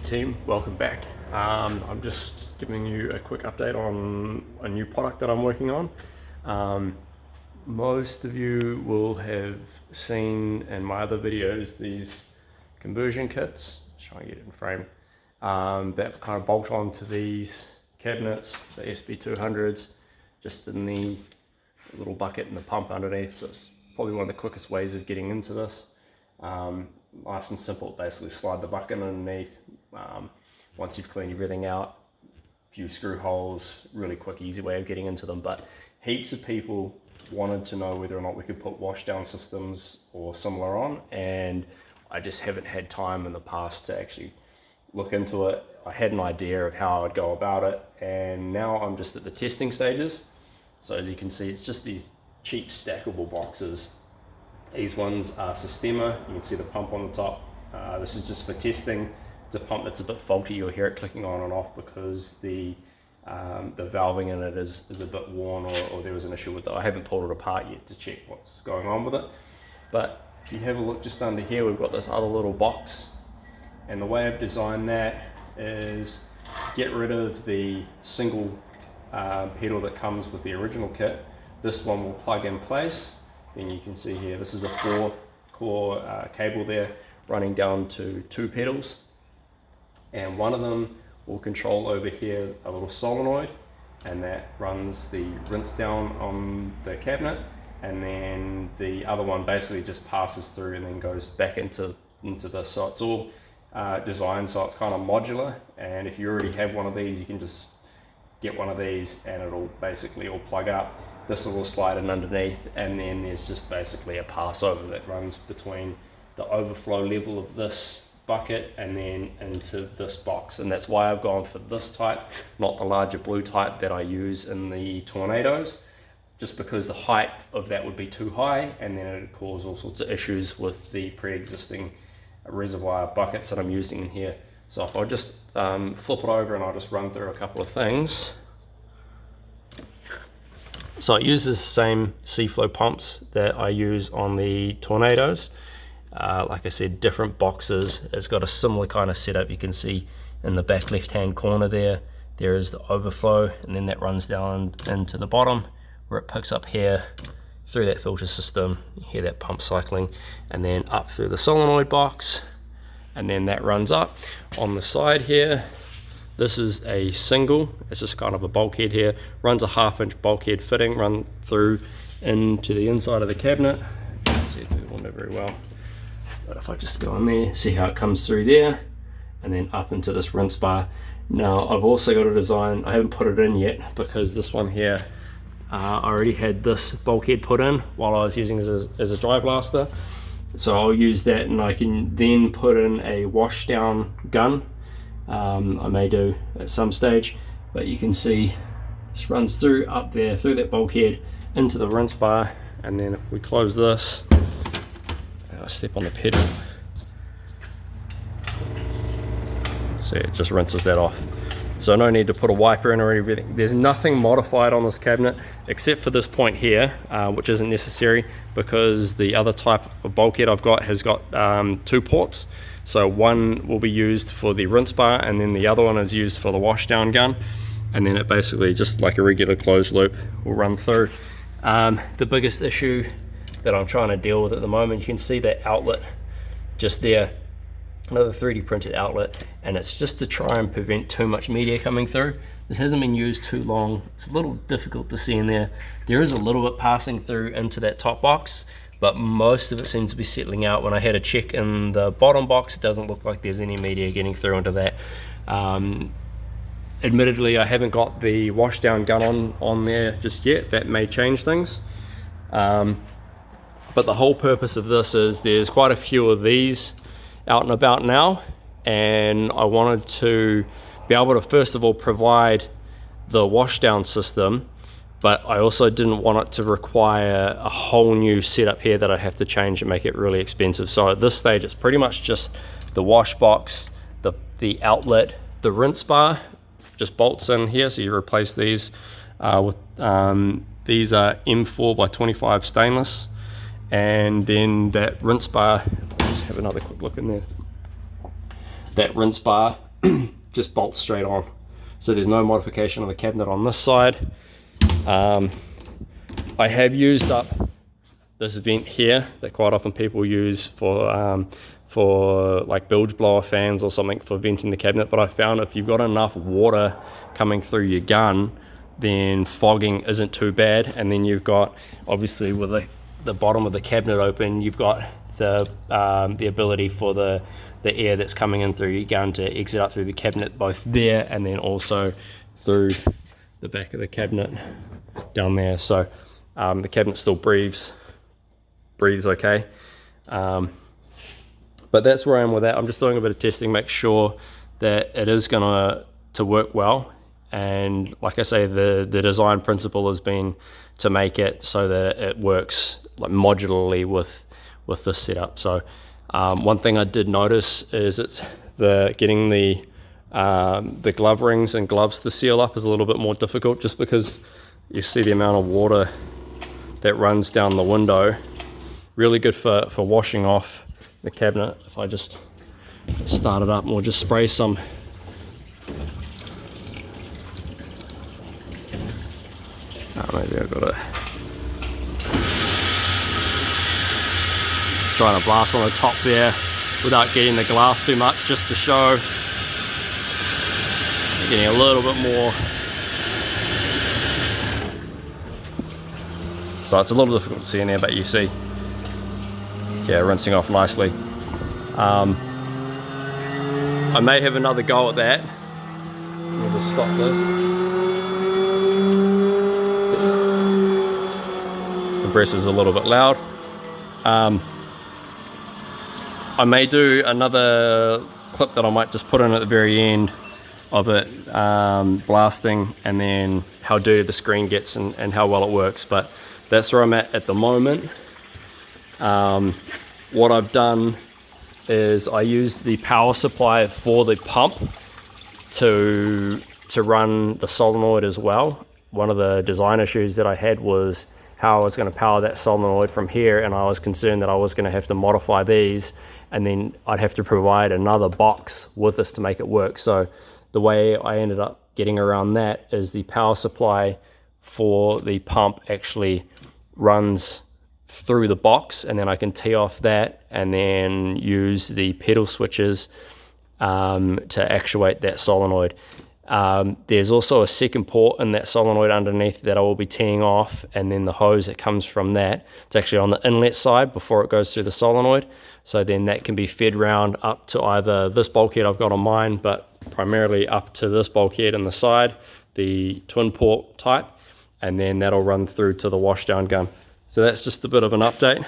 team, welcome back. I'm just giving you a quick update on a new product that I'm working on. Most of you will have seen in my other videos these conversion kits, try and get it in frame, that kind of bolt onto these cabinets, the SB-200s, just in the little bucket and the pump underneath. So it's probably one of the quickest ways of getting into this. Nice and simple, basically slide the bucket underneath. Once you've cleaned everything out, a few screw holes, really quick, easy way of getting into them. But heaps of people wanted to know whether or not we could put washdown systems or similar on, and I just haven't had time in the past to actually look into it. I had an idea of how I'd go about it, and now I'm just at the testing stages. So as you can see, it's just these cheap stackable boxes. These ones are Systema. You can see the pump on the top. This is just for testing. It's a pump that's a bit faulty. You'll hear it clicking on and off because the valving in it is a bit worn, or there was an issue with it. I haven't pulled it apart yet to check what's going on with it. But if you have a look just under here, we've got this other little box. And the way I've designed that is get rid of the single pedal that comes with the original kit. This one will plug in place. Then you can see here, this is a 4-core cable there running down to 2 pedals, and one of them will control over here a little solenoid, and that runs the rinse down on the cabinet, and then the other one basically just passes through and then goes back into this. So it's all designed so it's kind of modular, and if you already have one of these, you can just get one of these and it'll basically all plug up. This will slide in underneath, and then there's just basically a passover that runs between the overflow level of this bucket and then into this box. And that's why I've gone for this type, not the larger blue type that I use in the Tornadoes, just because the height of that would be too high, and then it would cause all sorts of issues with the pre-existing reservoir buckets that I'm using in here. So if I just flip it over and I'll just run through a couple of things. So it uses the same C-flow pumps that I use on the Tornadoes. Like I said, different boxes. It's got a similar kind of setup. You can see in the back left-hand corner there is the overflow, and then that runs down into the bottom where it picks up here through that filter system. You hear that pump cycling, and then up through the solenoid box, and then that runs up. On the side here, this is a single, it's just kind of a bulkhead here, runs a 1/2-inch bulkhead fitting, run through into the inside of the cabinet. You can see it on there very well. But if I just go in there, see how it comes through there, and then up into this rinse bar. Now I've also got a design, I haven't put it in yet because this one here, I already had this bulkhead put in while I was using it as a dry blaster. So I'll use that, and I can then put in a washdown gun. I may do at some stage, but you can see this runs through up there, through that bulkhead into the rinse bar, and then if we close this, I step on the pedal, so it just rinses that off. So no need to put a wiper in or anything. There's nothing modified on this cabinet except for this point here, which isn't necessary because the other type of bulkhead I've got has got 2 ports. So one will be used for the rinse bar, and then the other one is used for the washdown gun. And then it basically, just like a regular closed loop, will run through. The biggest issue that I'm trying to deal with at the moment, you can see that outlet just there, another 3D printed outlet, and it's just to try and prevent too much media coming through. This hasn't been used too long. It's a little difficult to see in there. There is a little bit passing through into that top box, but most of it seems to be settling out. When I had a check in the bottom box, it doesn't look like there's any media getting through into that. Admittedly, I haven't got the washdown gun on there just yet. That may change things. But the whole purpose of this is there's quite a few of these out and about now, and I wanted to be able to first of all provide the washdown system, but I also didn't want it to require a whole new setup here that I'd have to change and make it really expensive. So at this stage, it's pretty much just the wash box, the outlet, the rinse bar, just bolts in here. So you replace these with, these are M4 by 25 stainless, and then that rinse bar, let's have another quick look in there. That rinse bar just bolts straight on. So there's no modification of the cabinet on this side. I have used up this vent here that quite often people use for like bilge blower fans or something for venting the cabinet, but I found if you've got enough water coming through your gun, then fogging isn't too bad. And then you've got, obviously with the bottom of the cabinet open, you've got the ability for the air that's coming in through your gun to exit out through the cabinet, both there and then also through the back of the cabinet down there. So the cabinet still breathes okay. But that's where I am with that. I'm just doing a bit of testing, make sure that it is gonna to work well. And like I say, the design principle has been to make it so that it works like modularly with this setup. So one thing I did notice is it's getting the glove rings and gloves to seal up is a little bit more difficult, just because you see the amount of water that runs down the window. Really good for washing off the cabinet. If I just start it up, and we'll just spray some. Maybe I've got it. Trying to blast on the top there without getting the glass too much, just to show. Getting a little bit more. So it's a little difficult to see in there, but you see, yeah, rinsing off nicely. I may have another go at that. We'll just stop this. Compressor's a little bit loud. I may do another clip that I might just put in at the very end of it, blasting, and then how dirty the screen gets and how well it works. But that's where I'm at the moment. What I've done is I use the power supply for the pump to run the solenoid as well. One of the design issues that I had was how I was going to power that solenoid from here, and I was concerned that I was going to have to modify these, and then I'd have to provide another box with this to make it work. So the way I ended up getting around that is the power supply for the pump actually runs through the box, and then I can tee off that and then use the pedal switches to actuate that solenoid. There's also a second port in that solenoid underneath that I will be teeing off, and then the hose that comes from that, it's actually on the inlet side before it goes through the solenoid. So then that can be fed round up to either this bulkhead I've got on mine, but primarily up to this bulkhead in the side, the twin port type, and then that'll run through to the washdown gun. So that's just a bit of an update.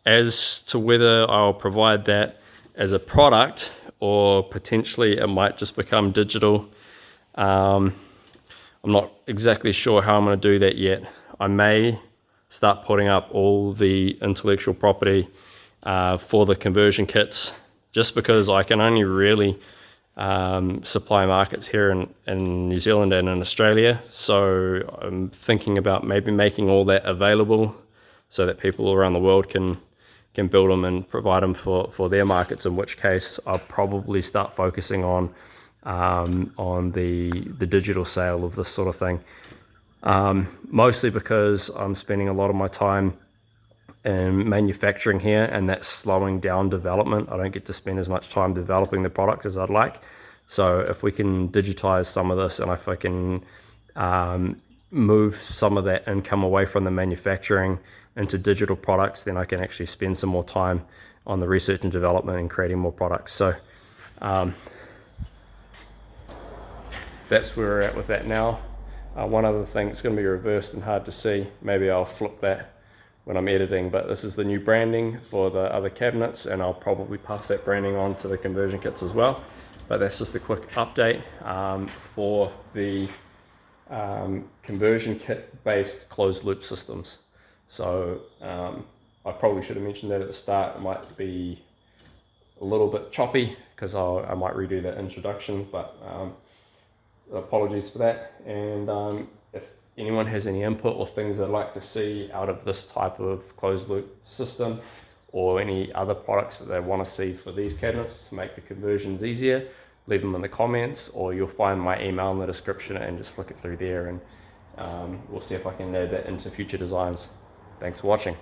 As to whether I'll provide that as a product or potentially it might just become digital, I'm not exactly sure how I'm going to do that yet. I may start putting up all the intellectual property for the conversion kits, just because I can only really supply markets here in New Zealand and in Australia. So I'm thinking about maybe making all that available so that people around the world can build them and provide them for their markets, in which case I'll probably start focusing on the digital sale of this sort of thing. Mostly because I'm spending a lot of my time in manufacturing here, and that's slowing down development. I don't get to spend as much time developing the product as I'd like. So if we can digitize some of this, and if I can move some of that income away from the manufacturing into digital products, then I can actually spend some more time on the research and development and creating more products. So that's where we're at with that now. One other thing, it's going to be reversed and hard to see. Maybe I'll flip that when I'm editing, but this is the new branding for the other cabinets, and I'll probably pass that branding on to the conversion kits as well. But that's just a quick update for the conversion kit based closed loop systems. So I probably should have mentioned that at the start. It might be a little bit choppy because I might redo that introduction, but apologies for that. And if anyone has any input or things they'd like to see out of this type of closed loop system, or any other products that they want to see for these cabinets to make the conversions easier, leave them in the comments, or you'll find my email in the description and just flick it through there, and we'll see if I can add that into future designs. Thanks for watching.